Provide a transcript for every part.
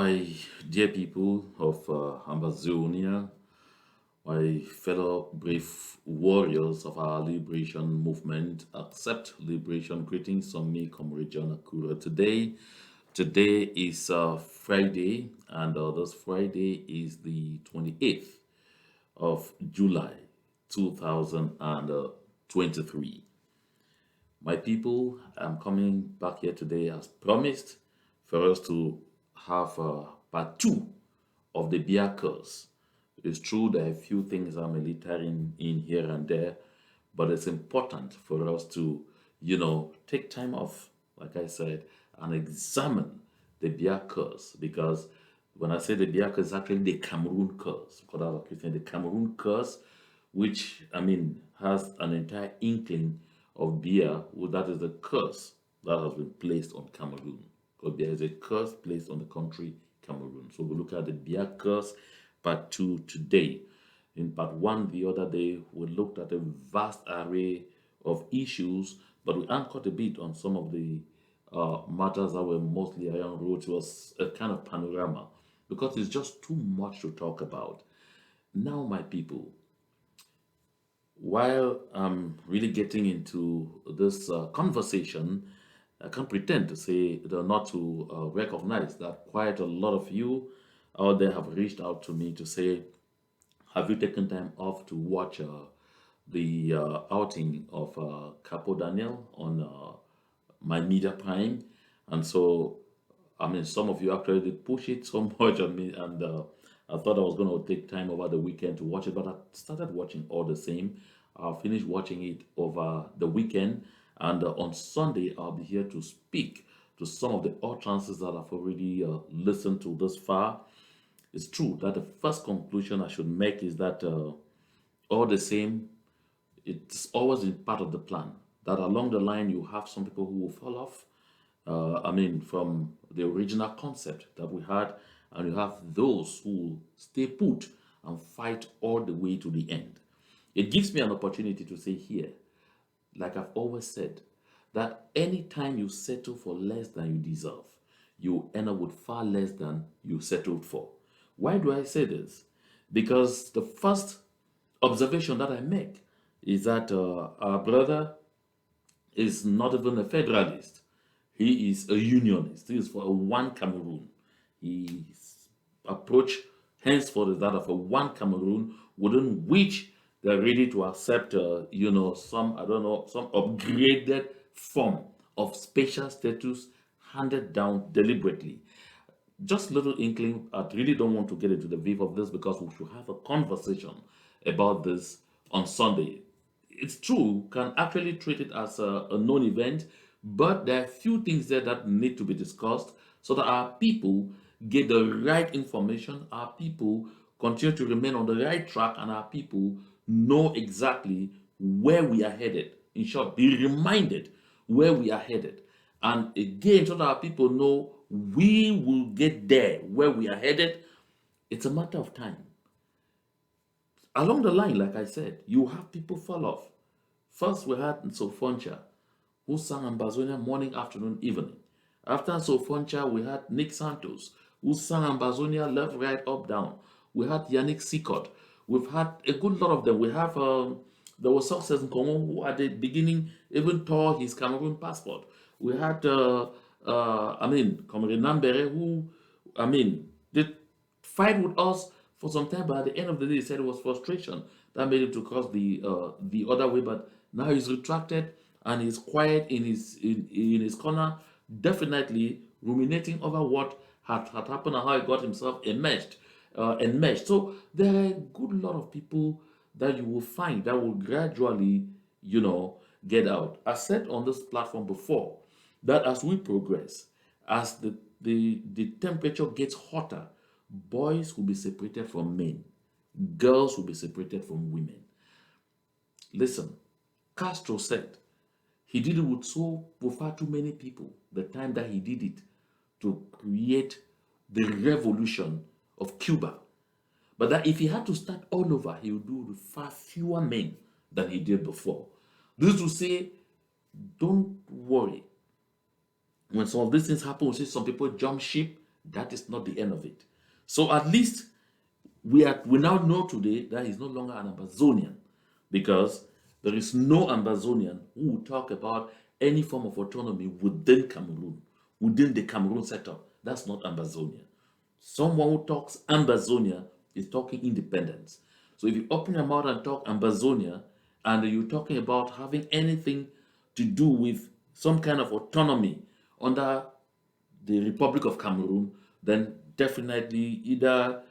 My dear people of Ambazonia, my fellow brave warriors of our liberation movement, accept liberation greetings from me, Comrade John Akura. Today is Friday, and this Friday is the 28th of July, 2023. My people, I'm coming back here today as promised for us to have part two of the Biya Curse. It's true there are a few things I'm a little in here and there, but it's important for us to, take time off, like I said, and examine the Biya Curse because when I say the Biya Curse, it's actually the Cameroon curse. Because I was saying the Cameroon curse, which has an entire inkling of Biya, well, that is the curse that has been placed on Cameroon. Because there is a curse placed on the country Cameroon. So we look at the Biya curse part two today. In part one, the other day, we looked at a vast array of issues, but we anchored a bit on some of the matters that were mostly iron roads. It was a kind of panorama because it's just too much to talk about. Now, my people, while I'm really getting into this conversation, I can't pretend to say not to recognize that quite a lot of you out there have reached out to me to say, have you taken time off to watch the outing of Capo Daniel on my media prime? And so, some of you actually did push it so much on me, and I thought I was going to take time over the weekend to watch it, but I started watching all the same. I'll finish watching it over the weekend, and on Sunday, I'll be here to speak to some of the utterances that I've already listened to this far. It's true that the first conclusion I should make is that all the same, it's always been part of the plan that along the line you have some people who will fall off. From the original concept that we had, and you have those who will stay put and fight all the way to the end. It gives me an opportunity to say here, like I've always said, that anytime you settle for less than you deserve, you end up with far less than you settled for. Why do I say this? Because the first observation that I make is that our brother is not even a federalist. He is a unionist. He is for a one Cameroon. His approach henceforth is that of a one Cameroon, within which they're ready to accept, some, I don't know, some upgraded form of special status handed down deliberately. Just little inkling, I really don't want to get into the viv of this because we should have a conversation about this on Sunday. It's true, can actually treat it as a known event, but there are a few things there that need to be discussed so that our people get the right information, our people continue to remain on the right track, and our people know exactly where we are headed. In short, be reminded where we are headed. And again, so that our people know we will get there where we are headed. It's a matter of time. Along the line, like I said, you have people fall off. First, we had Sofoncha, who sang Ambazonia morning, afternoon, evening. After Sofoncha, we had Nick Santos, who sang Ambazonia left, right, up, down. We had Yannick Sikot. We've had a good lot of them. We have, there was Success in Congo, who at the beginning even tore his Cameroon passport. We had, Comrade Nambere, who, did fight with us for some time, but at the end of the day, he said it was frustration that made him to cross the other way. But now he's retracted and he's quiet in his corner, definitely ruminating over what had happened and how he got himself enmeshed. So there are a good lot of people that you will find that will gradually, get out. I said on this platform before that as we progress, as the temperature gets hotter, boys will be separated from men, girls will be separated from women. Listen, Castro said he did it with far too many people the time that he did it to create the revolution of Cuba. But that if he had to start all over, he would do it with far fewer men than he did before. This is to say, don't worry. When some of these things happen, we see some people jump ship, That is not the end of it. So at least we now know today that he's no longer an Ambazonian, because there is no Ambazonian who will talk about any form of autonomy within Cameroon, within the Cameroon setup. That's not Ambazonia. Someone who talks Ambazonia is talking independence. So if you open your mouth and talk Ambazonia, and you're talking about having anything to do with some kind of autonomy under the Republic of Cameroon, then definitely either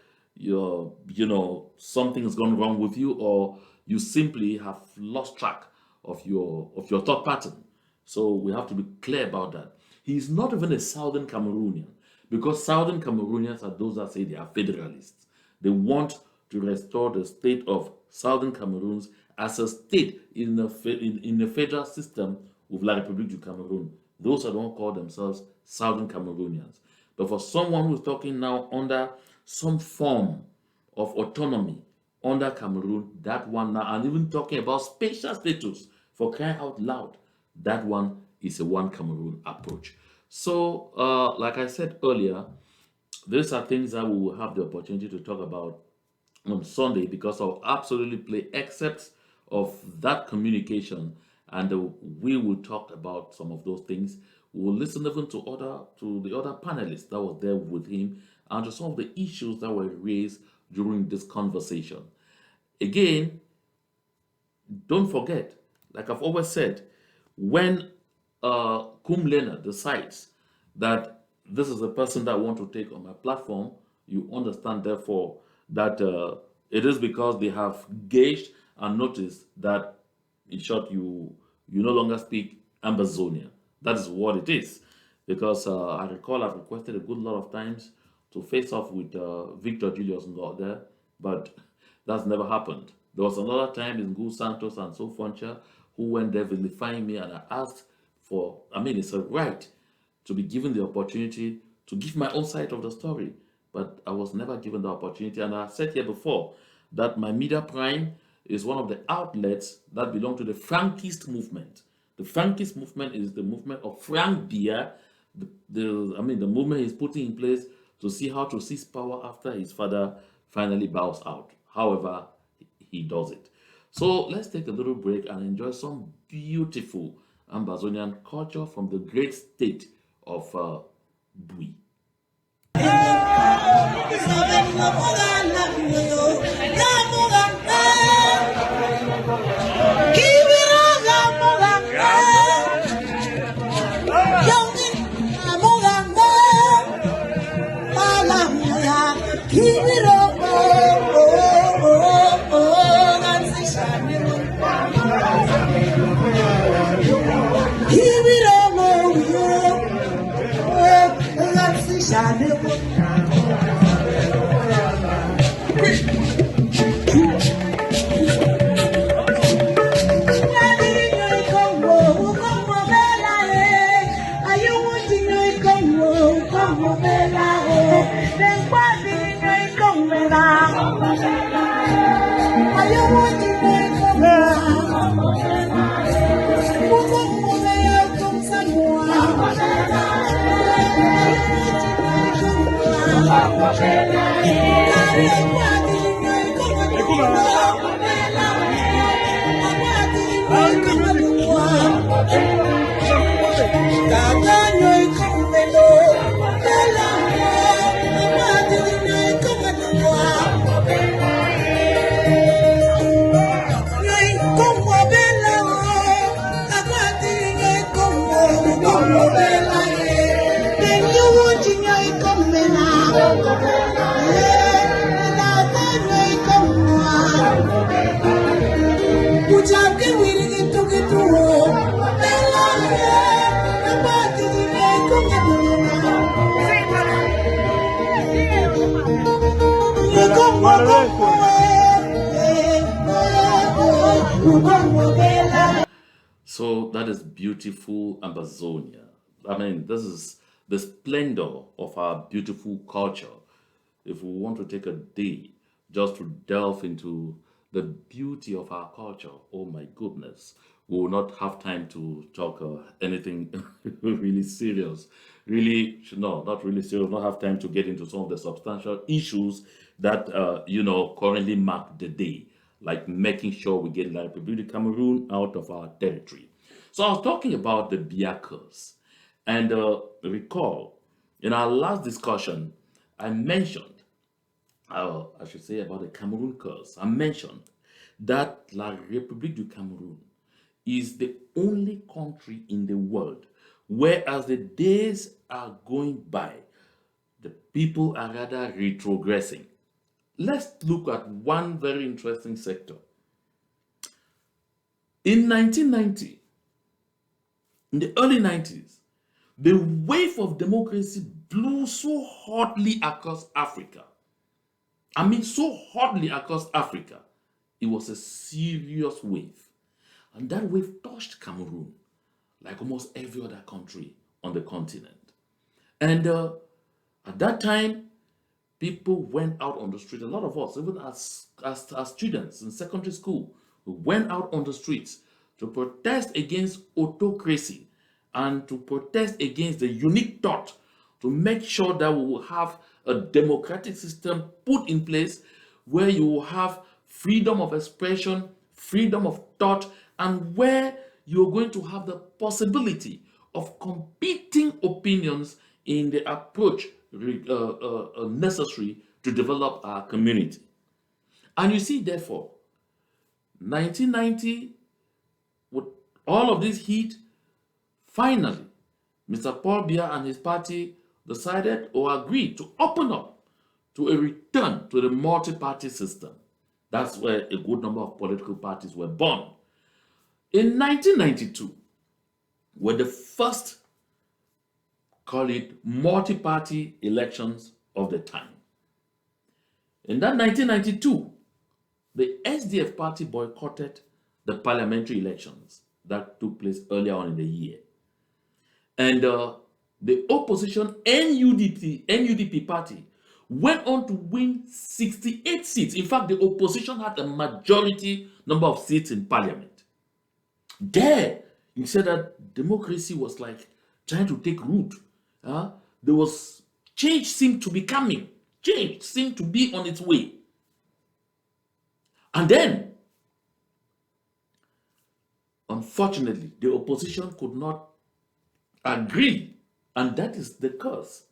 something has gone wrong with you, or you simply have lost track of your thought pattern. So we have to be clear about that. He's not even a Southern Cameroonian, because Southern Cameroonians are those that say they are federalists. They want to restore the state of Southern Cameroons as a state in a federal system with La République du Cameroun. Those are the ones who call themselves Southern Cameroonians. But for someone who's talking now under some form of autonomy under Cameroon, that one now, and even talking about spatial status, for crying out loud, that one is a one Cameroon approach. So, like I said earlier, these are things that we will have the opportunity to talk about on Sunday, because I'll absolutely play excerpts of that communication, and we will talk about some of those things. We will listen even to the other panelists that was there with him, and to some of the issues that were raised during this conversation. Again, don't forget, like I've always said, when Kum Lena decides that this is the person that I want to take on my platform, you understand, therefore, that it is because they have gauged and noticed that, in short, you no longer speak Ambazonia. That is what it is. Because I recall I've requested a good lot of times to face off with Victor Julius Ngor there, but that's never happened. There was another time in Gu Santos and so Foncha who went there vilifying me, and I asked for, I mean, it's a right to be given the opportunity to give my own side of the story, but I was never given the opportunity. And I said here before that my media prime is one of the outlets that belong to the Frankist movement. The Frankist movement is the movement of Frank Biya, the movement he's putting in place to see how to seize power after his father finally bows out. However, he does it. So let's take a little break and enjoy some beautiful Ambazonian culture from the great state of Bui. So that is beautiful Ambazonia. I mean, this is the splendor of our beautiful culture. If we want to take a day just to delve into the beauty of our culture. Oh my goodness. We will not have time to talk anything really serious. Really, no, not really serious. Not have time to get into some of the substantial issues that, currently mark the day, like making sure we get La Republic of Cameroon out of our territory. So I was talking about the Biya curse. And recall, in our last discussion, I mentioned I should say about the Cameroon curse. I mentioned that La République du Cameroun is the only country in the world where, as the days are going by, the people are rather retrogressing. Let's look at one very interesting sector. In 1990, in the early 90s, the wave of democracy blew so hotly across Africa. I mean, so hotly across Africa. It was a serious wave. And that wave touched Cameroon like almost every other country on the continent. And at that time, people went out on the street. A lot of us, even as students in secondary school, we went out on the streets to protest against autocracy and to protest against the unique thought to make sure that we will have a democratic system put in place where you will have freedom of expression, freedom of thought, and where you're going to have the possibility of competing opinions in the approach necessary to develop our community. And you see, therefore, 1990, with all of this heat, finally, Mr. Paul Biya and his party decided or agreed to open up to a return to the multi-party system. That's where a good number of political parties were born. In 1992, were the first, call it, multi-party elections of the time. In that 1992, the SDF party boycotted the parliamentary elections that took place earlier on in the year. And the opposition NUDP party went on to win 68 seats. In fact, the opposition had a majority number of seats in parliament. There, you said that democracy was like trying to take root. There was change seemed to be coming. Change seemed to be on its way. And then, unfortunately, the opposition could not agree, and that is the curse.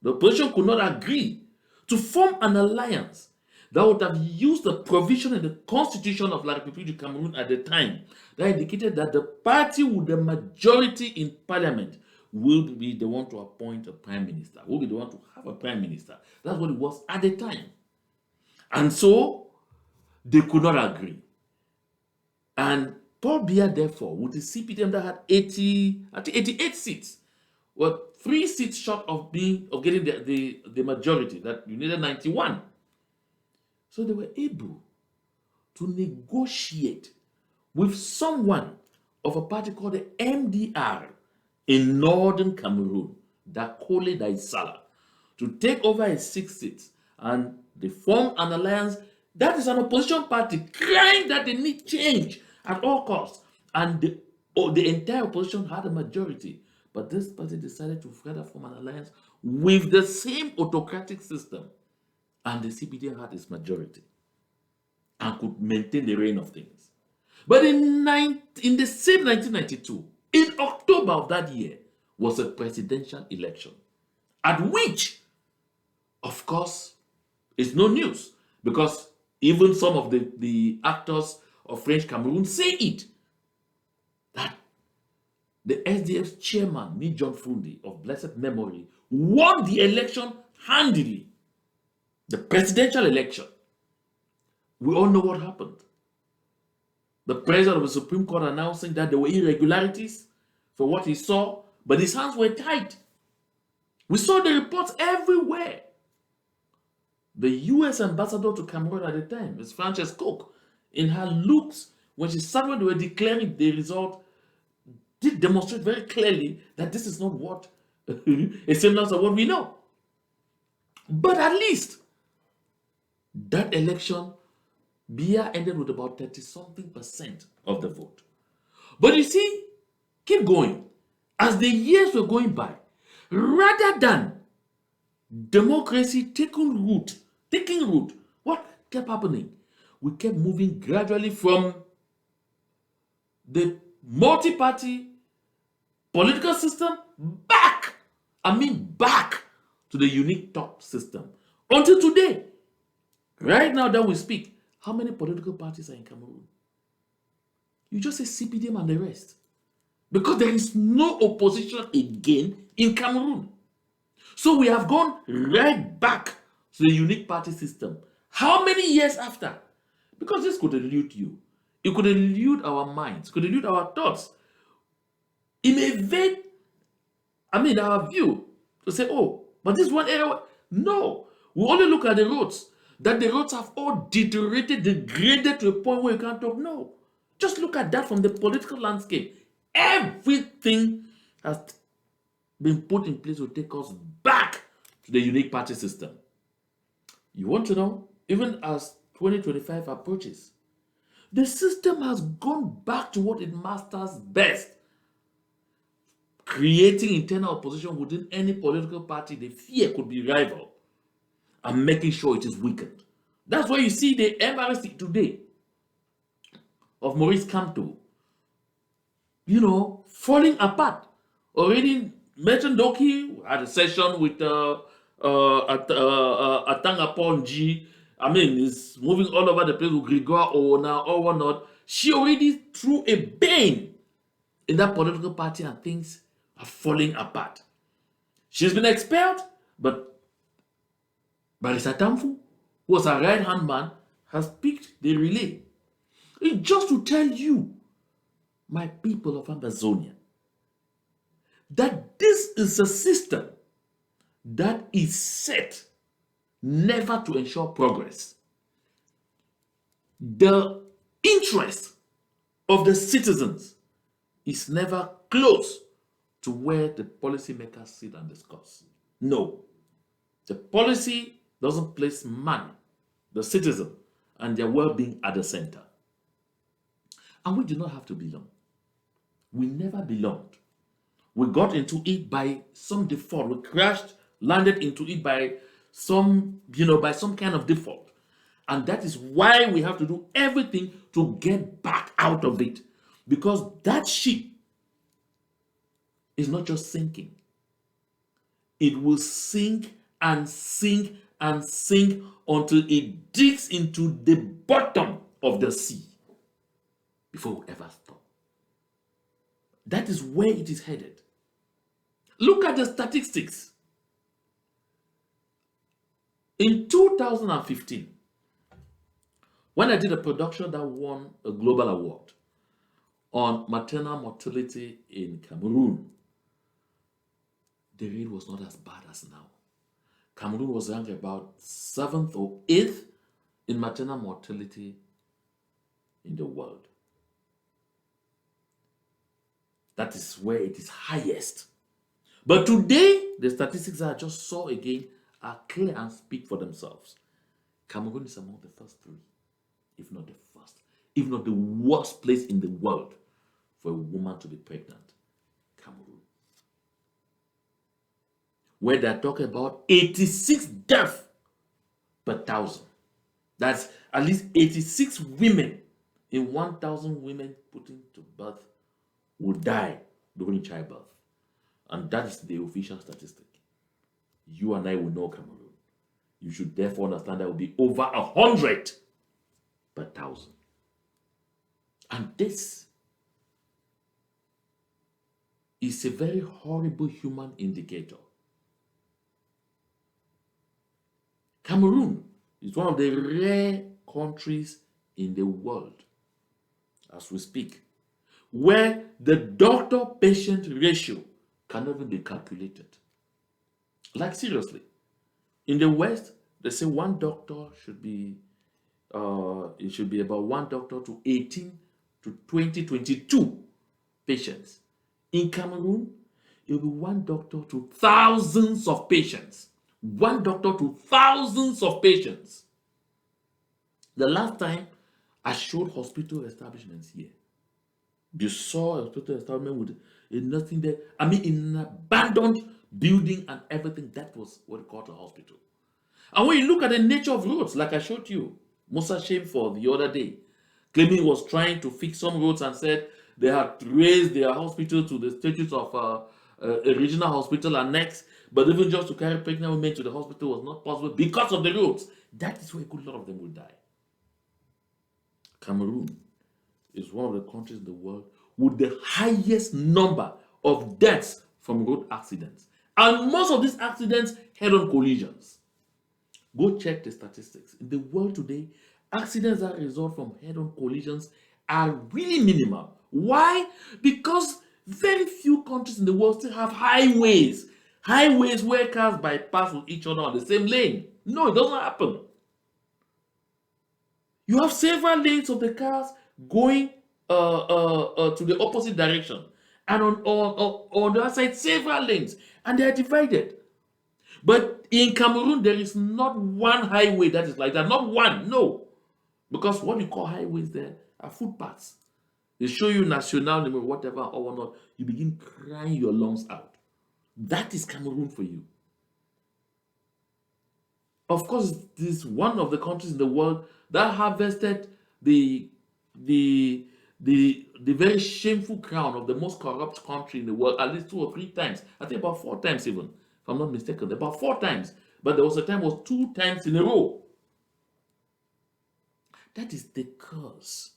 The opposition could not agree to form an alliance that would have used the provision in the constitution of La République du Cameroun at the time that indicated that the party with the majority in parliament will be the one to appoint a prime minister, will be the one to have a prime minister. That's what it was at the time. And so they could not agree. And Paul Biya, therefore, with the CPDM that had 88 seats, were 3 seats short of getting the majority, that you needed 91. So they were able to negotiate with someone of a party called the MDR in northern Cameroon, Dakole Daisala, to take over his 6 seats. And they formed an alliance that is an opposition party crying that they need change at all costs. And the entire opposition had a majority. But this party decided to further form an alliance with the same autocratic system. And the CPD had its majority and could maintain the reign of things. But in the same 1992, in October of that year, was a presidential election, at which, of course, is no news, because even some of the actors of French Cameroon say it, that the SDF's chairman, Me John Fundi, of blessed memory, won the election handily, the presidential election. We all know what happened. The president of the Supreme Court announcing that there were irregularities for what he saw, but his hands were tied. We saw the reports everywhere. The US ambassador to Cameroon at the time, Ms. Frances Cook, in her looks, when she sat when they were declaring the result, did demonstrate very clearly that this is not what a semblance of what we know. But at least that election Biya ended with about 30 something percent of the vote. But you see, keep going. As the years were going by, rather than democracy taking root, what kept happening? We kept moving gradually from the multi-party political system back to the unique top system. Until today, right now that we speak, how many political parties are in Cameroon? You just say CPDM and the rest. Because there is no opposition again in Cameroon. So we have gone right back to the unique party system. How many years after? Because this could elude you. It could elude our minds, it could elude our thoughts. It may evade, our view to say, oh, but this one area. No. We only look at the roads. That the roads have all deteriorated, degraded to a point where you can't talk. No. Just look at that from the political landscape. Everything has been put in place to take us back to the unique party system. You want to know? Even as 2025 approaches, the system has gone back to what it masters best: creating internal opposition within any political party they fear could be rival and making sure it is weakened. That's why you see the MRC today of Maurice Kamto, falling apart. Already mentioned Doki had a session with Atanga Ponji. He's moving all over the place with Grégoire Oona or whatnot. She already threw a bane in that political party and things are falling apart. She's been expelled, but Barrister Tamfu, who was a right-hand man, has picked the relay. It's just to tell you, my people of Ambazonia, that this is a system that is set never to ensure progress. The interest of the citizens is never close to where the policymakers sit and discuss. No. The policy doesn't place man, the citizen, and their well-being at the center. And we do not have to belong. We never belonged. We got into it by some default. We crashed, landed into it by some kind of default. And that is why we have to do everything to get back out of it. Because that ship is not just sinking. It will sink and sink and sink until it digs into the bottom of the sea before we ever stop. That is where it is headed. Look at the statistics. In 2015, when I did a production that won a global award on maternal mortality in Cameroon, the rate was not as bad as now. Cameroon was ranked about 7th or 8th in maternal mortality in the world. That is where it is highest. But today, the statistics I just saw again are clear and speak for themselves. Cameroon is among the first 3, if not the first, if not the worst place in the world for a woman to be pregnant. Cameroon. Where they're talking about 86 deaths per 1,000. That's at least 86 women in 1,000 women put into birth will die during childbirth. And that is the official statistic. You and I will know Cameroon. You should therefore understand that will be over 100 per 1,000. And this is a very horrible human indicator. Cameroon is one of the rare countries in the world, as we speak, where the doctor-patient ratio cannot even be calculated. Like seriously. In the West, they say one doctor should be, it should be about one doctor to 18 to 20, 22 patients. In Cameroon, it will be one doctor to thousands of patients. One doctor to thousands of patients. The last time I showed hospital establishments here. You saw a hospital establishment with nothing there. I mean, in an abandoned building and everything. That was what we called a hospital. And when you look at the nature of roads, like I showed you, Musa Shameful the other day, claiming he was trying to fix some roads and said they had raised their hospital to the status of a regional hospital and next, but even just to carry pregnant women to the hospital was not possible because of the roads. That is where a good lot of them will die. Cameroon is one of the countries in the world with the highest number of deaths from road accidents. And most of these accidents head on collisions. Go check the statistics. In the world today, accidents that result from head on collisions are really minimal. Why? Because very few countries in the world still have highways. Highways where cars bypass with each other on the same lane. No, it doesn't happen. You have several lanes of the cars going to the opposite direction, and on the other side, several lanes, and they are divided. But in Cameroon, there is not one highway that is like that. Not one, no. Because what you call highways there are footpaths. They show you national number, whatever, or whatnot. You begin crying your lungs out. That is Cameroon for you. Of course, this is one of the countries in the world that harvested the the very shameful crown of the most corrupt country in the world at least 2 or 3 times. I think about 4 times even, if I'm not mistaken. About 4 times. But there was a time it was 2 times in a row. That is the curse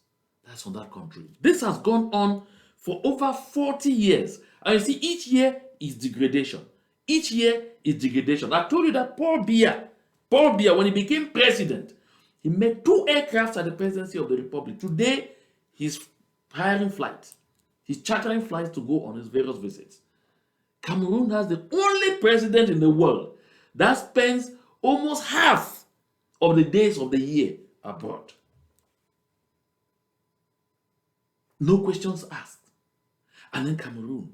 that's on that country. This has gone on for over 40 years. And you see, each year is degradation. Each year is degradation. I told you that Paul Biya, when he became president, he made 2 aircrafts at the presidency of the republic. Today, he's hiring flights. He's chartering flights to go on his various visits. Cameroon has the only president in the world that spends almost half of the days of the year abroad. No questions asked. And then Cameroon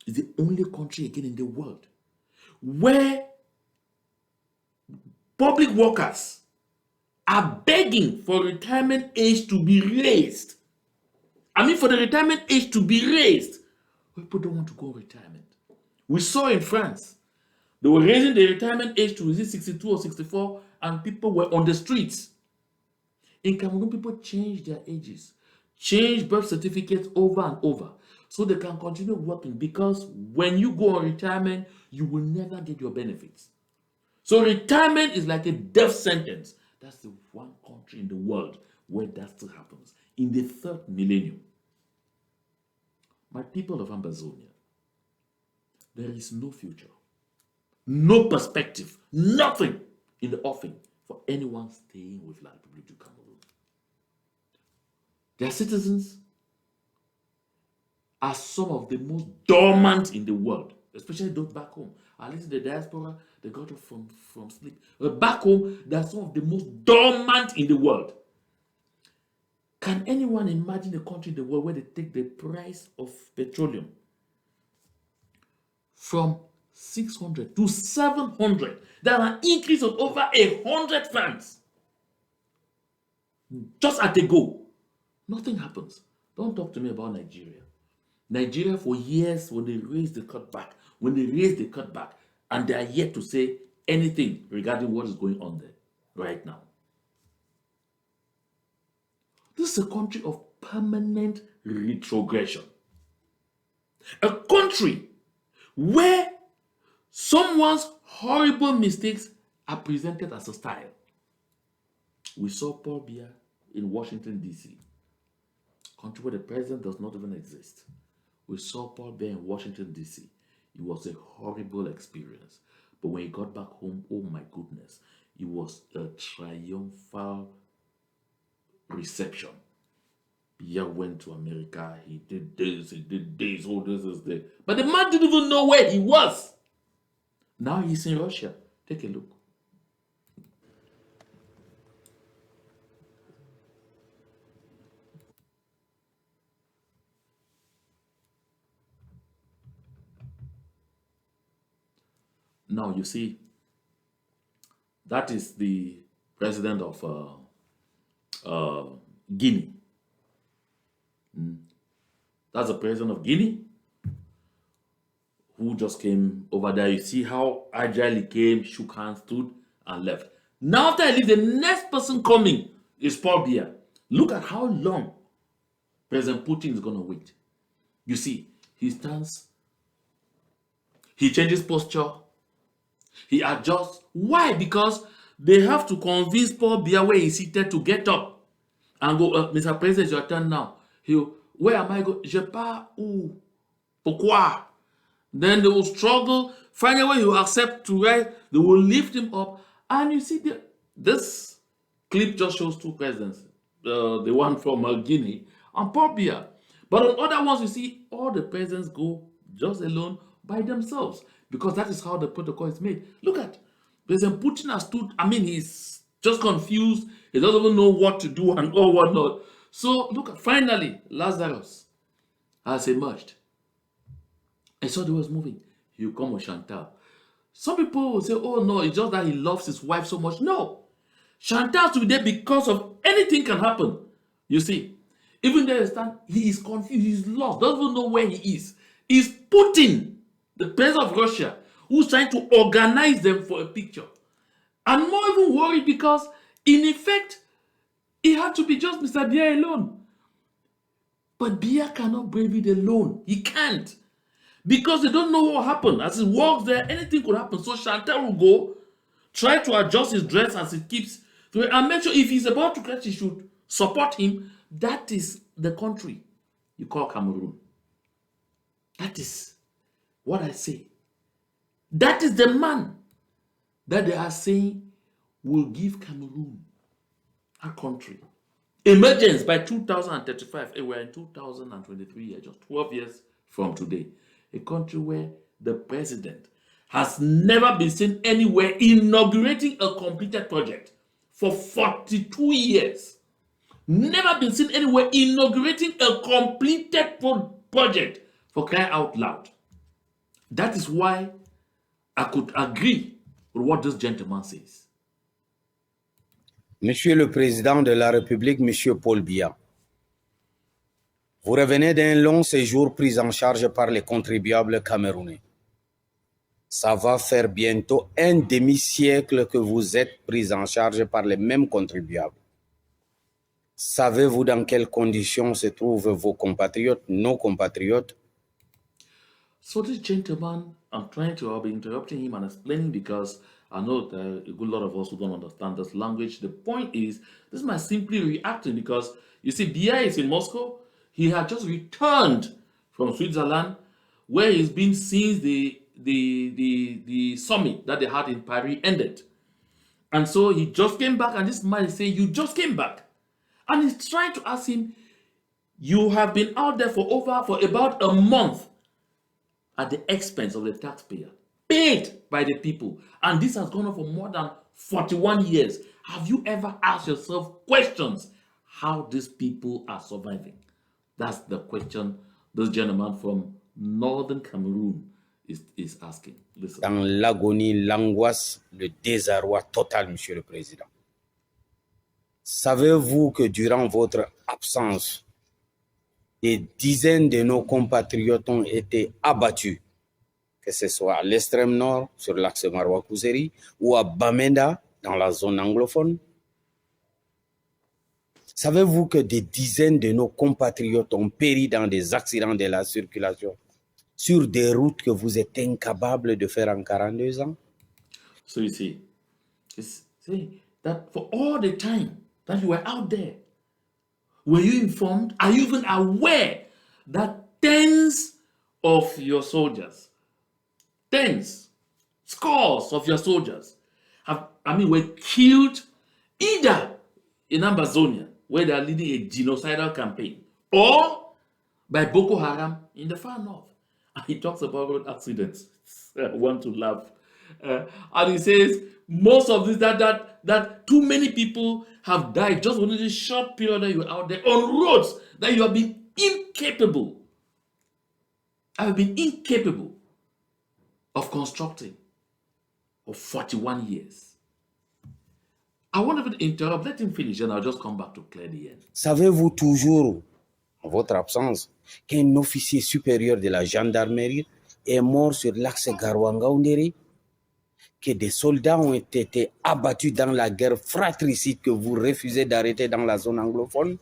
is the only country again in the world where public workers are begging for retirement age to be raised. I mean, for the retirement age to be raised. People don't want to go on retirement. We saw in France, they were raising the retirement age to, is it 62 or 64, and people were on the streets. In Cameroon, people change their ages, change birth certificates over and over so they can continue working, because when you go on retirement, you will never get your benefits. So retirement is like a death sentence. That's the one country in the world where that still happens, in the third millennium. My people of Ambazonia, there is no future, no perspective, nothing in the offing for anyone staying with La République du Cameroun. Their citizens are some of the most dormant in the world, especially those back home. At least in the diaspora, they got up from sleep. But back home, they are some of the most dormant in the world. Can anyone imagine a country in the world where they take the price of petroleum from 600 to 700? That's an increase of over 100 francs. Just at a go. Nothing happens. Don't talk to me about Nigeria. Nigeria, for years, when they raised the cutback, and they are yet to say anything regarding what is going on there right now. This is a country of permanent retrogression. A country where someone's horrible mistakes are presented as a style. We saw Paul Biya in Washington, D.C., country where the president does not even exist. We saw Paul Biya in Washington, D.C. It was a horrible experience. But when he got back home, oh my goodness, it was a triumphal reception. Biya went to America, he did this, oh, this is the. But the man didn't even know where he was. Now he's in Russia. Take a look. Now you see, that is the president of Guinea. That's the president of Guinea who just came over there. You see how agile he came, shook hands, stood, and left. Now, after I leave, the next person coming is Paul Biya. Look at how long President Putin is going to wait. You see, he stands, he changes posture, he adjusts. Why? Because they have to convince Paul Biya where he's seated to get up and go, Mr. President, it's your turn now. Where am I going? Je pars où? Pourquoi? Then they will struggle, find a way he will accept to write, they will lift him up. And you see, this clip just shows two presidents, the one from Guinea and Paul Biya. But on other ones, you see all the presidents go just alone by themselves because that is how the protocol is made. Look at President Putin has stood, he's just confused. He doesn't even know what to do and all whatnot. So look at, finally, Lazarus has emerged. I saw he was moving. He'll come with Chantal. Some people will say, oh no, it's just that he loves his wife so much. No. Chantal to be there because of anything can happen. You see, even there he is confused, he's lost, doesn't even know where he is. It's Putin, the president of Russia, who's trying to organize them for a picture. And more even worried because, in effect, it had to be just Mr. Biya alone. But Biya cannot brave it alone. He can't. Because they don't know what will happen. As he walks there, anything could happen. So Chantal will go, try to adjust his dress as he keeps through, and make sure if he's about to catch, he should support him. That is the country you call Cameroon. That is what I say. That is the man that they are saying will give Cameroon a country. Emergence by 2035. We're in 2023, just 12 years from today. A country where the president has never been seen anywhere inaugurating a completed project for 42 years. Never been seen anywhere inaugurating a completed project, for crying out loud. That is why I could agree with what this gentleman says. Monsieur le Président de la République, Monsieur Paul Biya, vous revenez d'un long séjour pris en charge par les contribuables camerounais. Ça va faire bientôt un demi-siècle que vous êtes pris en charge par les mêmes contribuables. Savez-vous dans quelles conditions se trouvent vos compatriotes, nos compatriotes? So this gentleman, I'll be interrupting him and explaining because I know that a good lot of us who don't understand this language. The point is, this man simply reacting because, you see, Biya is in Moscow. He had just returned from Switzerland, where he's been since the summit that they had in Paris ended. And so he just came back, and this man is saying, you just came back. And he's trying to ask him, you have been out there for about a month at the expense of the taxpayer, paid by the people. And this has gone on for more than 41 years. Have you ever asked yourself questions how these people are surviving? That's the question this gentleman from northern Cameroon is asking. Listen. Dans l'agonie, l'angoisse, le désarroi total, Monsieur le Président. Savez-vous que durant votre absence, des dizaines de nos compatriotes ont été abattus, que ce soit à l'extrême nord, sur l'axe Maroua-Kouzeri, ou à Bamenda, dans la zone anglophone? Savez-vous que des dizaines de nos compatriotes ont péri dans des accidents de la circulation sur des routes que vous êtes incapables de faire en 42 ans? So you see, it's saying that for all the time that you were out there, were you informed? Are you even aware that tens of your soldiers, scores of your soldiers were killed either in Ambazonia, where they are leading a genocidal campaign, or by Boko Haram in the far north? And he talks about road accidents. I want to laugh. And he says most of this that too many people have died just within this short period that you were out there on roads that you have been incapable. I've been incapable of constructing for 41 years. I won't even interrupt. Let him finish, and I'll just come back to clear the end. Savez-vous toujours, en votre absence, qu'un officier supérieur de la gendarmerie est mort sur l'axe Garouanga-Oundéré? Que des soldats ont été abattus dans la guerre fratricide que vous refusez d'arrêter dans la zone anglophone?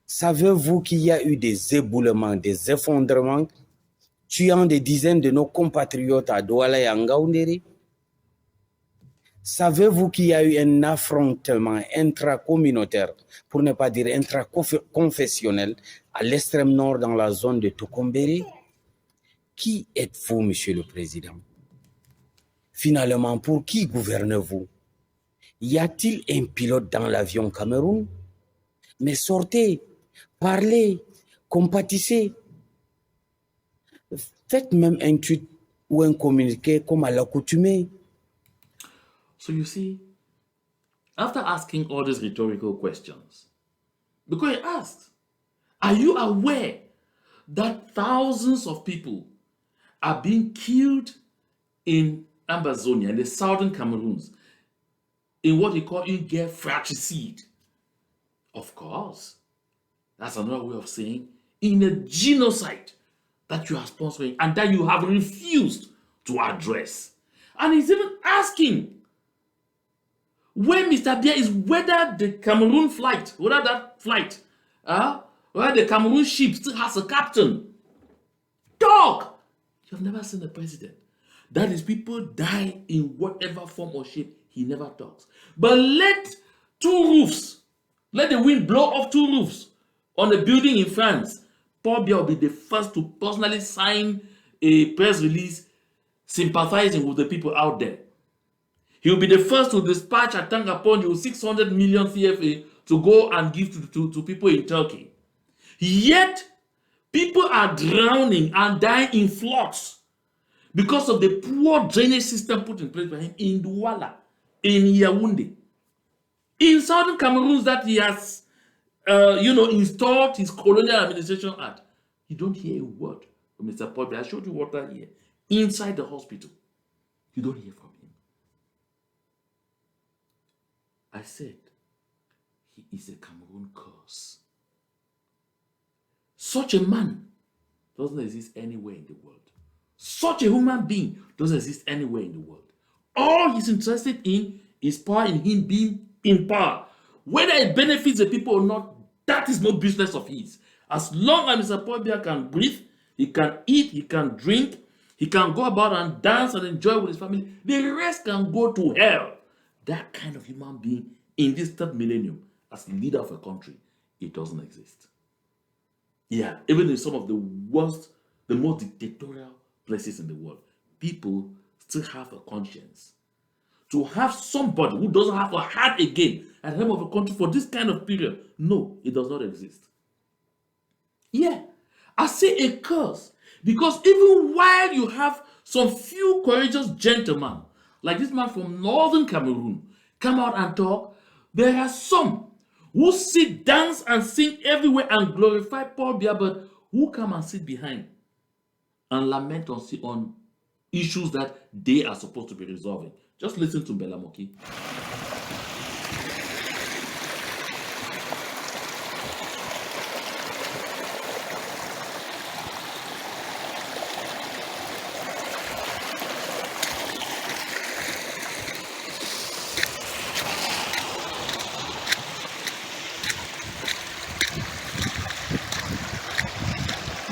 Savez-vous qu'il y a eu des éboulements, des effondrements, tuant des dizaines de nos compatriotes à Douala et à Ngaoundéré? Savez-vous qu'il y a eu un affrontement intracommunautaire, pour ne pas dire intraconfessionnel, à l'extrême nord dans la zone de Tokombéré? Qui êtes-vous, Monsieur le Président? Finalement, pour qui gouvernez-vous? Y a-t-il un pilote dans l'avion Cameroun? Mais sortez, parlez, compatissez. Faites même un tweet ou un communiqué comme à l'accoutumée. So you see, after asking all these rhetorical questions, because he asked, are you aware that thousands of people are being killed in Ambazonia, in the southern Cameroons, in what he called in-guerre fratricide? Of course. That's another way of saying in a genocide that you are sponsoring and that you have refused to address. And he's even asking where Mr. Biya is, whether the Cameroon flight, whether that flight, whether the Cameroon ship still has a captain. Dog! You've never seen a president. That is, people die in whatever form or shape, he never talks. But let the wind blow off two roofs on a building in France. Paul Biya will be the first to personally sign a press release sympathizing with the people out there. He will be the first to dispatch a tank upon you 600 million CFA to go and give to people in Turkey. Yet, people are drowning and dying in floods because of the poor drainage system put in place by him in Douala, in Yaoundé, in southern Cameroon that he has, installed his colonial administration at. You don't hear a word from Mr. Paul Biya. I showed you water here, inside the hospital. You don't hear from him. I said, he is a Cameroon curse. Such a man doesn't exist anywhere in the world. Such a human being doesn't exist anywhere in the world. All he's interested in is power, in him being in power. Whether it benefits the people or not, that is no business of his. As long as Mr. Paul Biya can breathe, he can eat, he can drink, he can go about and dance and enjoy with his family, the rest can go to hell. That kind of human being in this third millennium as leader of a country, it doesn't exist. Yeah, even in some of the worst, the most dictatorial places in the world, people still have a conscience. To have somebody who doesn't have a heart again at the helm of a country for this kind of period, no, it does not exist. Yeah, I say a curse because even while you have some few courageous gentlemen, like this man from northern Cameroon, come out and talk, there are some who sit, dance, and sing everywhere and glorify Paul Biya, but who come and sit behind and lament on issues that they are supposed to be resolving. Just listen to Belamoki.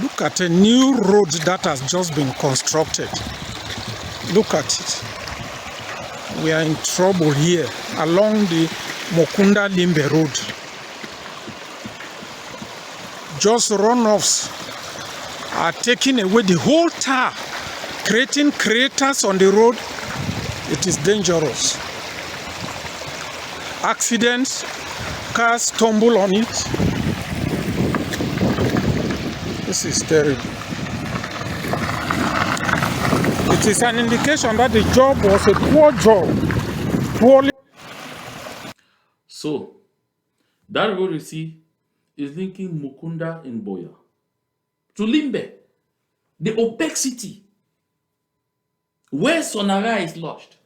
Look at a new road that has just been constructed. Look at it. We are in trouble here along the Mokunda Limbe Road. Just runoffs are taking away the whole tar, creating craters on the road. It is dangerous. Accidents, cars stumble on it. This is terrible. It is an indication that the job was a poor job. Poorly. So, that road you see is linking Mukunda in Boya to Limbe, the opacity where Sonara is lodged.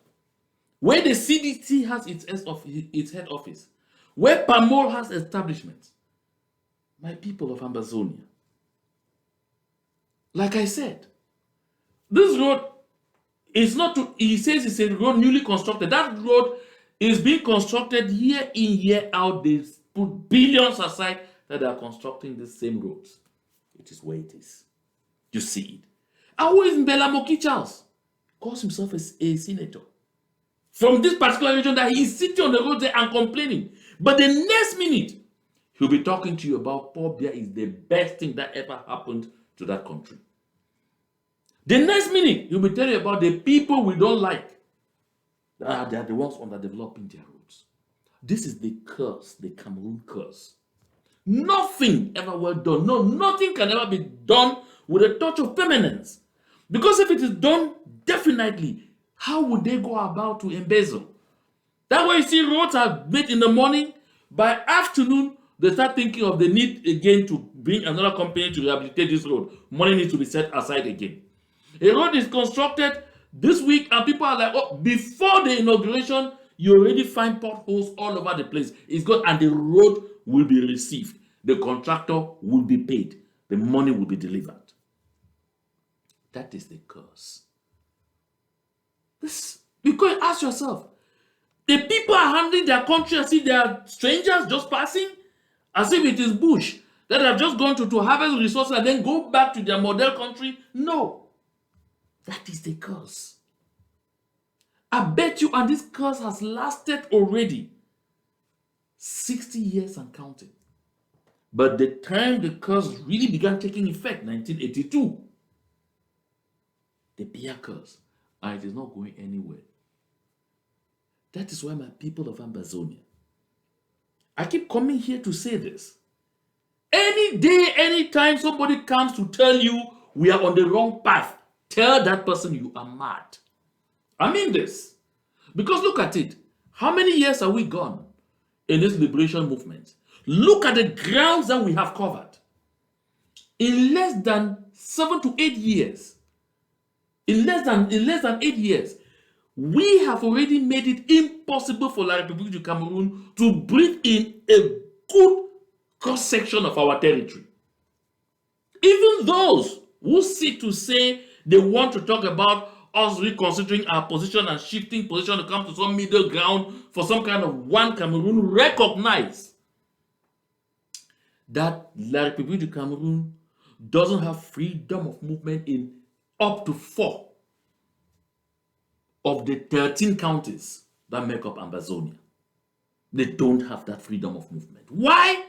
where the CDC has its head office, where PAMOL has establishments. My people of Ambazonia, like I said, this road is not to, he says it's a road newly constructed. That road is being constructed year in, year out. They put billions aside that they are constructing the same roads. It is where it is. You see it. And who is Mbela Moki Charles? Calls himself a senator from this particular region, that he is sitting on the road there and complaining. But the next minute, he'll be talking to you about Paul Biya is the best thing that ever happened to that country. The next minute, he'll be telling you about the people we don't like. They are the ones underdeveloping their roads. This is the curse, the Cameroon curse. Nothing ever well done. No, nothing can ever be done with a touch of permanence. Because if it is done, definitely, how would they go about to embezzle? That's why you see roads are made in the morning. By afternoon, they start thinking of the need again to bring another company to rehabilitate this road. Money needs to be set aside again. A road is constructed this week and people are like, oh, before the inauguration, you already find potholes all over the place. It's good, and the road will be received. The contractor will be paid. The money will be delivered. That is the curse. This, because ask yourself, the people are handling their country as if they are strangers just passing, as if it is bush that have just gone to harvest resources and then go back to their model country. No. That is the curse. I bet you, and this curse has lasted already 60 years and counting. But the time the curse really began taking effect, 1982, the Biya curse, and it is not going anywhere. That is why, my people of Ambazonia, I keep coming here to say this. Any day, anytime somebody comes to tell you we are on the wrong path, tell that person you are mad. I mean this. Because look at it. How many years are we gone in this liberation movement? Look at the grounds that we have covered. In less than 7 to 8 years, in less than 8 years, we have already made it impossible for La République du Cameroun to breathe in a good cross-section of our territory. Even those who seek to say they want to talk about us reconsidering our position and shifting position to come to some middle ground for some kind of one Cameroon, recognize that La République du Cameroun doesn't have freedom of movement in up to 4 of the 13 counties that make up Ambazonia. They don't have that freedom of movement. Why?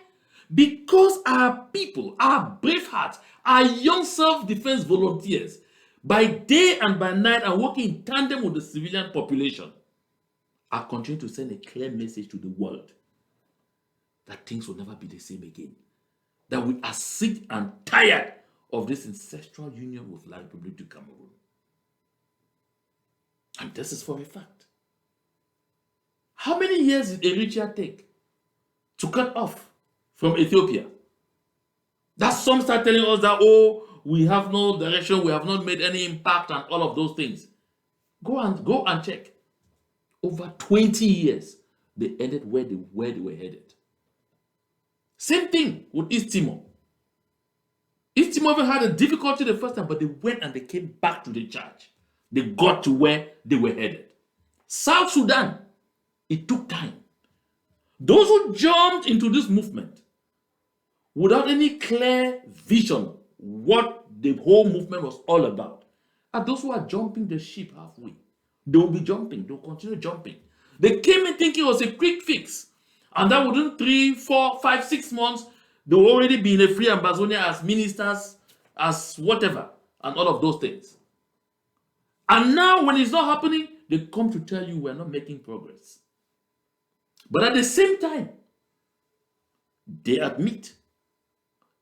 Because our people, our brave hearts, our young self-defense volunteers, by day and by night, are working in tandem with the civilian population, are continuing to send a clear message to the world that things will never be the same again. That we are sick and tired of this ancestral union with La République du Cameroun. And this is for a fact. How many years did Eritrea take to cut off from Ethiopia? That some start telling us that, oh, we have no direction, we have not made any impact, and all of those things. Go and check. Over 20 years, they ended where they were headed. Same thing with East Timor. East Timor even had a difficulty the first time, but they went and they came back to the charge. They got to where they were headed. South Sudan, it took time. Those who jumped into this movement without any clear vision what the whole movement was all about are those who are jumping the ship halfway. They will be jumping. They will continue jumping. They came in thinking it was a quick fix. And that within 3, 4, 5, 6 months, they will already be in a free Ambazonia as ministers, as whatever, and all of those things. And now when it's not happening, they come to tell you we're not making progress. But at the same time, they admit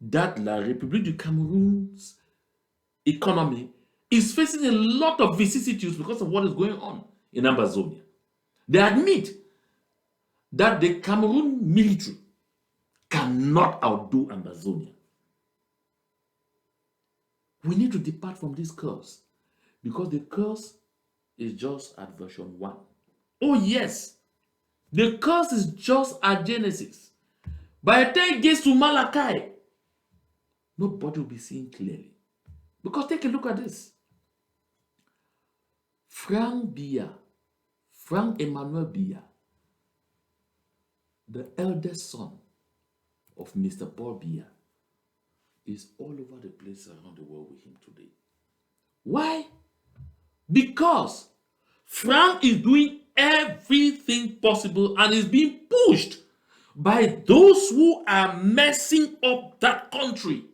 that La République du Cameroon's economy is facing a lot of vicissitudes because of what is going on in Ambazonia. They admit that the Cameroon military cannot outdo Ambazonia. We need to depart from this curse because the curse is just at version 1. Oh, yes. The curse is just a genesis. By the time it gets to Malachi, nobody will be seeing clearly. Because take a look at this. Frank Biya, Frank Emmanuel Biya, the eldest son of Mr. Paul Biya, is all over the place around the world with him today. Why? Because Frank is doing everything possible and is being pushed by those who are messing up that country,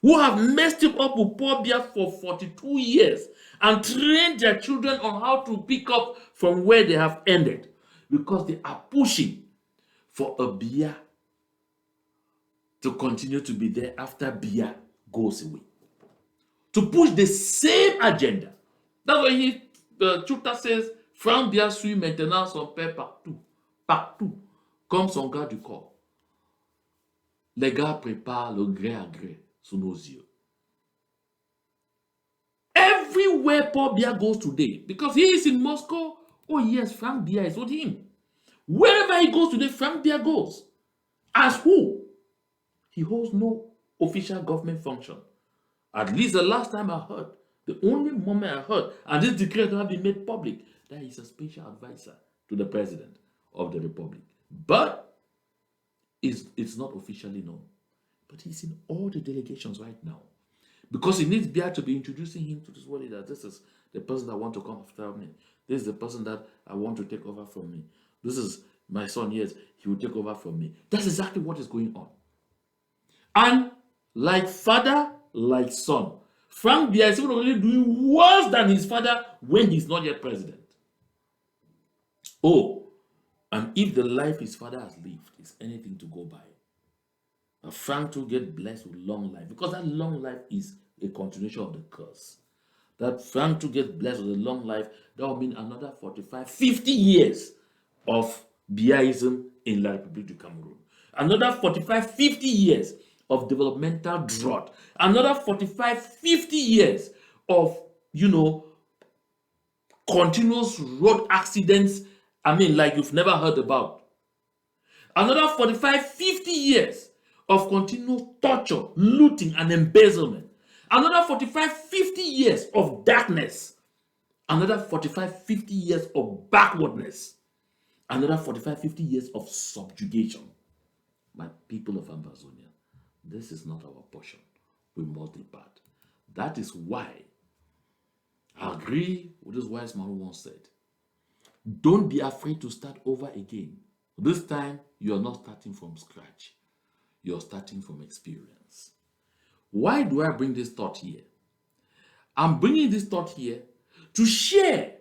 who have messed it up with Paul Biya for 42 years and trained their children on how to pick up from where they have ended, because they are pushing for a Biya to continue to be there after Biya goes away, to push the same agenda. That's why Chuta says, Franck Biya suit maintenant son père partout. Partout. Comme son gars du corps. Les gars préparent le gré à gré sous nos yeux. Everywhere Paul Biya goes today, because he is in Moscow, oh yes, Frank Biya is with him. Wherever he goes today, Frank Biya goes. As who? He holds no official government function. At least the last time I heard, the only moment I heard, and this decree has been made public, that he's a special advisor to the president of the republic. But it's not officially known. But he's in all the delegations right now. Because he needs Biya to be introducing him to this world leader. This is the person that want to come after me. This is the person that I want to take over from me. This is my son, yes, he will take over from me. That's exactly what is going on. And like father, like son, Frank Biya is even already doing worse than his father when he's not yet president. Oh, and if the life his father has lived is anything to go by, Frank to get blessed with long life, because that long life is a continuation of the curse. That Frank to get blessed with a long life, that will mean another 45, 50 years of Biyaism in La République du Cameroun. Another 45, 50 years of developmental drought. Another 45, 50 years of, continuous road accidents, like you've never heard about. Another 45, 50 years of continuous torture, looting, and embezzlement. Another 45, 50 years of darkness. Another 45, 50 years of backwardness. Another 45, 50 years of subjugation. My people of Ambazonia, this is not our portion. We must depart. That is why I agree with this wise man who once said, don't be afraid to start over again. This time, you're not starting from scratch. You're starting from experience. Why do I bring this thought here? I'm bringing this thought here to share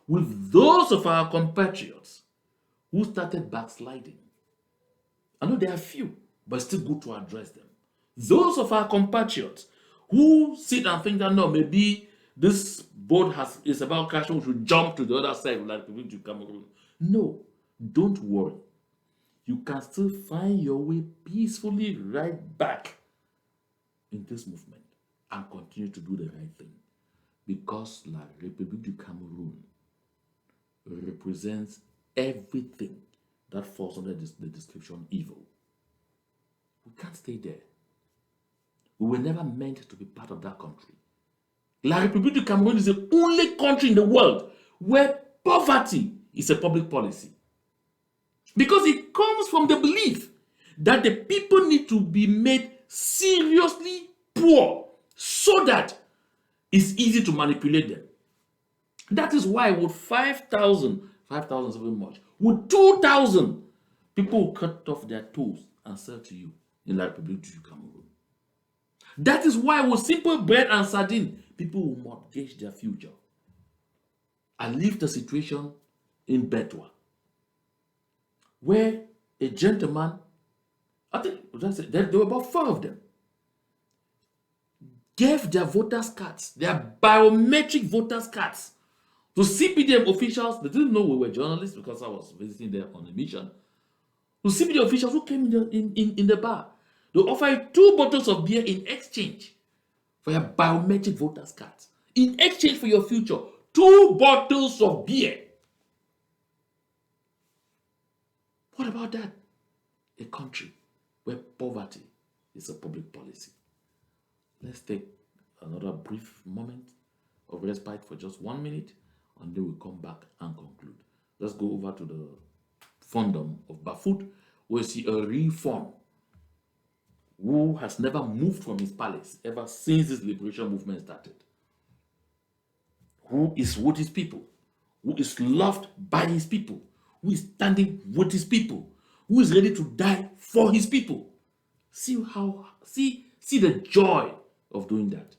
with those of our compatriots who started backsliding. I know there are few, but it's still good to address them. Those of our compatriots who sit and think that, no, maybe this boat is about crashing, we should jump to the other side like we to Cameroon. No, don't worry. You can still find your way peacefully right back in this movement and continue to do the right thing. Because La République du Cameroun represents everything that falls under the description evil. We can't stay there. We were never meant to be part of that country. La République du Cameroun is the only country in the world where poverty is a public policy. Because it comes from the belief that the people need to be made seriously poor so that it's easy to manipulate them. That is why with 5,000 is very much, with 2,000, people will cut off their toes and sell to you in La République du Cameroun. That is why with simple bread and sardine, people will mortgage their future. I lived a situation in Betwa where a gentleman, I think there were about 4 of them, gave their voters' cards, their biometric voters' cards, to CPDM officials. They didn't know we were journalists because I was visiting them on a mission. To CPDM officials who came in the bar. They offered 2 bottles of beer in exchange for your biometric voters' cards. In exchange for your future, 2 bottles of beer. What about that? A country where poverty is a public policy. Let's take another brief moment of respite for just 1 minute, and then we'll come back and conclude. Let's go over to the fandom of Bafut, where you see a reform who has never moved from his palace ever since this liberation movement started, who is with his people, who is loved by his people, who is standing with his people, who is ready to die for his people. See the joy of doing that.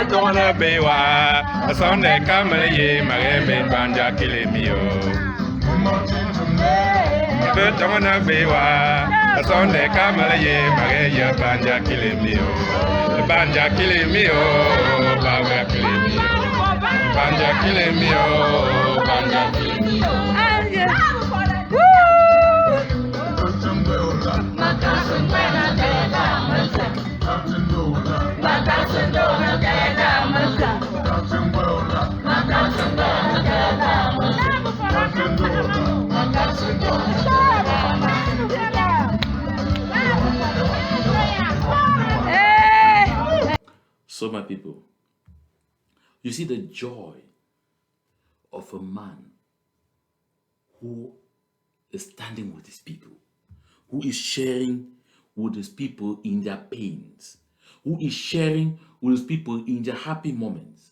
Dona bewa, Sunday Camel ye, Magame Banja Kilimio. Dona bewa, Sunday Camel ye, Magaya Banja Kilimio. Banja Kilimio, Banja Kilimio. Banja Kilimio, Banja Kilimio. So, my people, you see the joy of a man who is standing with his people, who is sharing with his people in their pains, who is sharing with his people in their happy moments,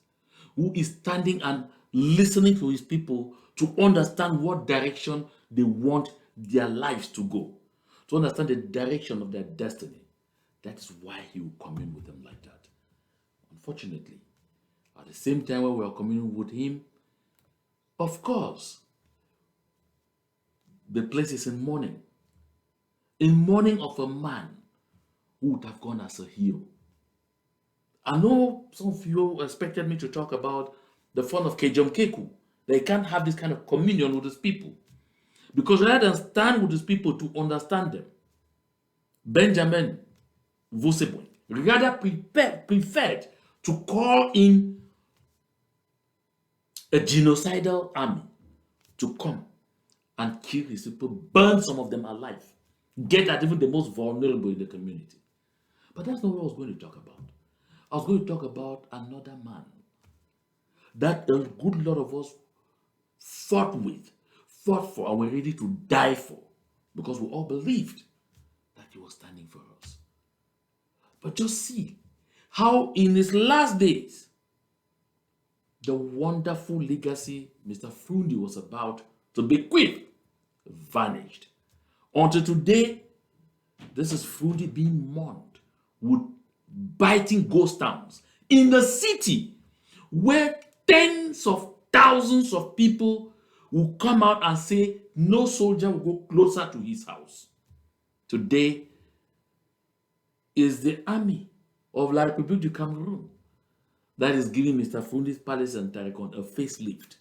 who is standing and listening to his people to understand what direction they want their lives to go, to understand the direction of their destiny. That is why he will commune with them like that. Unfortunately, at the same time when we are communing with him, of course, the place is in mourning of a man who would have gone as a hero. I know some of you expected me to talk about the fun of Kejom Keku. They can't have this kind of communion with his people, because rather than stand with his people to understand them, Benjamin Voseboy rather preferred to call in a genocidal army to come and kill his people, burn some of them alive, get at even the most vulnerable in the community. But that's not what I was going to talk about. I was going to talk about another man that a good lot of us fought for, and were ready to die for, because we all believed that he was standing for us. But just see how in his last days, the wonderful legacy Mr. Frundi was about to bequeath vanished. Until today, this is Frundi being mourned with biting ghost towns in the city where tens of thousands of people will come out and say no soldier will go closer to his house. Today is the army of La République du Cameroun that is giving Mr. Frundi's palace and Tarikon a facelift.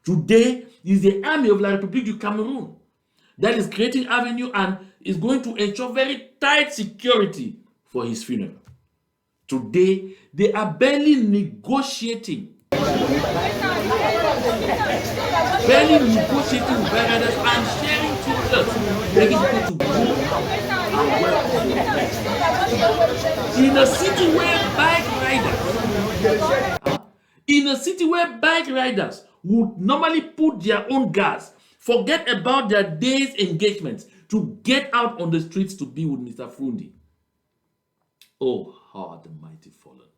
Today is the army of La République du Cameroun that is creating avenue and is going to ensure very tight security for his funeral. Today, they are barely negotiating with Bangladesh and sharing t-shirts, begging people to go and wear. In a city where bike riders would normally put their own gas, forget about their day's engagements to get out on the streets to be with Mr. Frundi. Oh, how are the mighty fallen.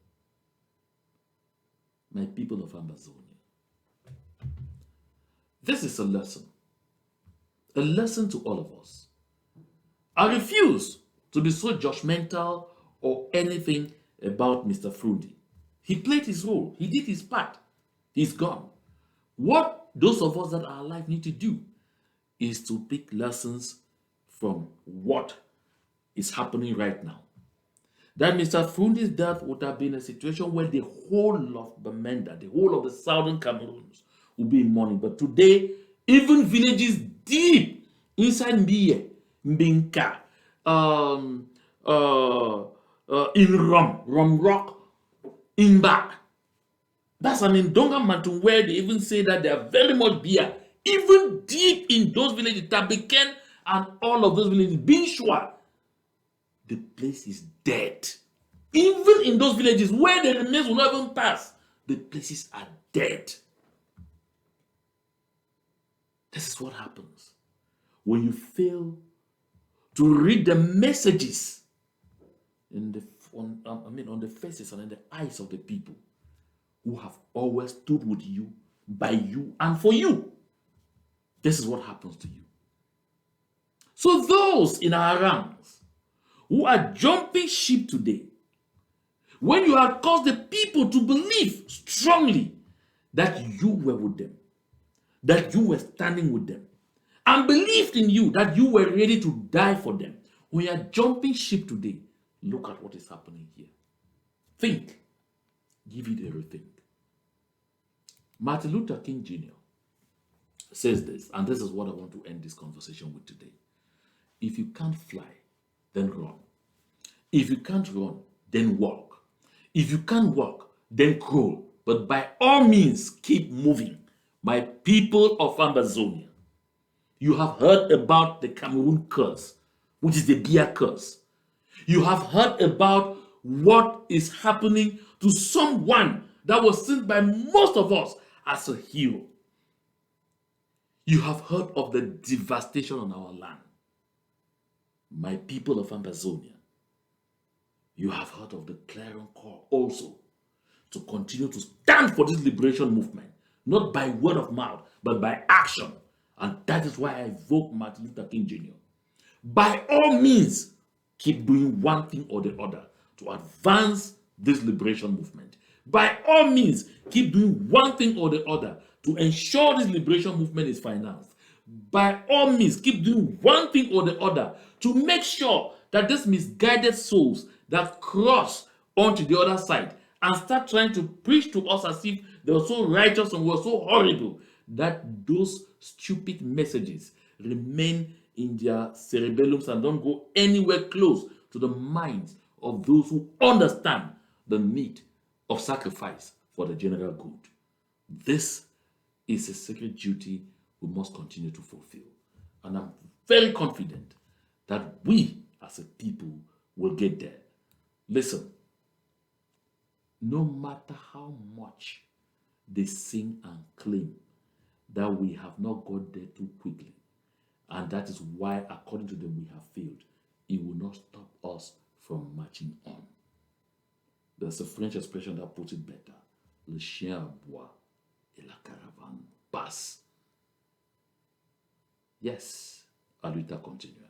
My people of Ambazonia. This is a lesson to all of us. I refuse to be so judgmental or anything about Mr. Frundi. He played his role. He did his part. He's gone. What those of us that are alive need to do is to pick lessons from what is happening right now. That Mr. Fundi's death would have been a situation where the whole of Bamenda, the whole of the southern Cameroons would be in mourning. But today, even villages deep inside Biya, Mbinka, in Rum Rock, Imba, that's an Ndonga Mountain where they even say that they are very much Biya. Even deep in those villages, Tabiken and all of those villages, Binshwa, the place is dead. Even in those villages where the remains will not even pass, the places are dead. This is what happens when you fail to read the messages on the faces and in the eyes of the people who have always stood with you, by you, and for you. This is what happens to you. So those in our ranks who are jumping ship today, when you have caused the people to believe strongly that you were with them, that you were standing with them, and believed in you that you were ready to die for them, when you are jumping ship today, look at what is happening here. Think. Give it a rethink. Martin Luther King Jr. says this, and this is what I want to end this conversation with today. If you can't fly, then run. If you can't run, then walk. If you can't walk, then crawl. But by all means, keep moving. My people of Ambazonia, you have heard about the Cameroon curse, which is the Biya curse. You have heard about what is happening to someone that was seen by most of us as a hero. You have heard of the devastation on our land. My people of Ambazonia, you have heard of the clarion call also to continue to stand for this liberation movement, not by word of mouth, but by action. And that is why I evoke Martin Luther King Jr. By all means, keep doing one thing or the other to advance this liberation movement. By all means, keep doing one thing or the other to ensure this liberation movement is financed. By all means, keep doing one thing or the other to make sure that these misguided souls that cross onto the other side and start trying to preach to us as if they were so righteous and were so horrible, that those stupid messages remain in their cerebellums and don't go anywhere close to the minds of those who understand the need of sacrifice for the general good. This is a sacred duty we must continue to fulfill. And I'm very confident that we as a people will get there. Listen, no matter how much they sing and claim that we have not got there too quickly, and that is why, according to them, we have failed, it will not stop us from marching on. There's a French expression that puts it better. Le chien aboie et la caravane passe. Yes, à lutte continue.